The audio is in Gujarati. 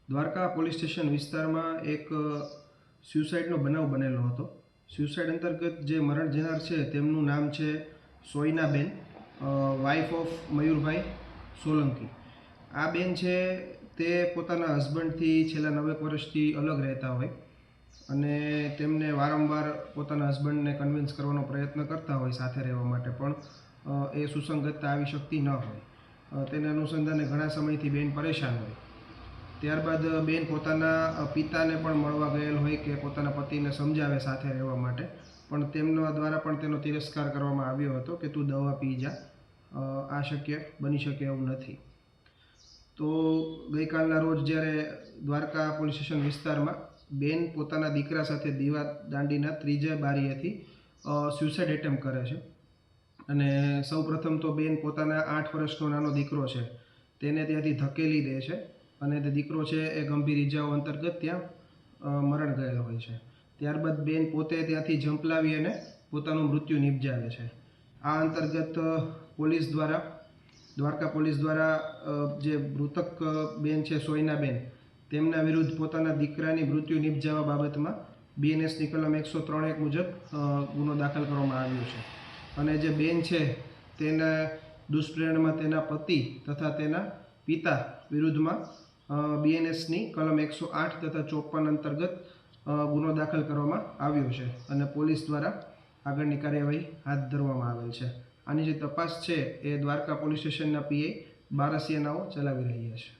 દ્વારકા પોલીસ સ્ટેશન વિસ્તારમાં એક સ્યુસાઇડનો બનાવ બનેલો હતો. સ્યુસાઇડ અંતર્ગત જે મરણ જનાર છે તેમનું નામ છે સોયનાબેન, વાઇફ ઓફ મયુરભાઈ સોલંકી. આ બેન છે તે પોતાના હસબન્ડથી છેલ્લા 9 વર્ષથી અલગ રહેતા હોય અને તેમને વારંવાર પોતાના હસબન્ડને કન્વિન્સ કરવાનો પ્રયત્ન કરતા હોય સાથે રહેવા માટે, પણ એ સુસંગતતા આવી શકતી ન હોય. તેને અનુસંધાને ઘણા સમયથી બેન પરેશાન હોય. ત્યારબાદ બેન પોતાના પિતાને પણ મળવા ગયેલ હોય કે પોતાના પતિને સમજાવે સાથે રહેવા માટે, પણ તેમના દ્વારા પણ તેનો તિરસ્કાર કરવામાં આવ્યો હતો કે તું દવા પી જા, આ શક્ય બની શકે એવું નથી. તો ગઈકાલના રોજ જ્યારે દ્વારકા પોલીસ સ્ટેશન વિસ્તારમાં બેન પોતાના દીકરા સાથે દીવા દાંડીના ત્રીજા બારીએથી સ્યુસાઇડ એટેમ્પ કરે છે. અને સૌપ્રથમ તો બેન પોતાના 8 વર્ષનો નાનો દીકરો છે તેને ત્યાંથી ધકેલી દે છે અને તે દીકરો છે એ ગંભીર ઇજાઓ અંતર્ગત ત્યાં મરણ ગયેલો હોય છે. ત્યારબાદ બેન પોતે ત્યાંથી ઝંપલાવી અને પોતાનું મૃત્યુ નિપજાવે છે. આ અંતર્ગત દ્વારકા પોલીસ દ્વારા જે મૃતક બેન છે સોયનાબેન, તેમના વિરુદ્ધ પોતાના દીકરાની મૃત્યુ નિપજાવવા બાબતમાં BNSની કલમ 103(1) મુજબ ગુનો દાખલ કરવામાં આવ્યો છે. અને જે બેન છે તેના દુષ્પ્રેરણામાં તેના પતિ તથા તેના પિતા વિરુદ્ધમાં BNSની કલમ 108 તથા 54 અંતર્ગત ગુનો દાખલ કરવામાં આવ્યો છે અને પોલીસ દ્વારા આગળની કાર્યવાહી હાથ ધરવામાં આવેલ છે. આની જે તપાસ છે એ દ્વારકા પોલીસ સ્ટેશનના PI બારસિયા નાઓ ચલાવી રહ્યા છે.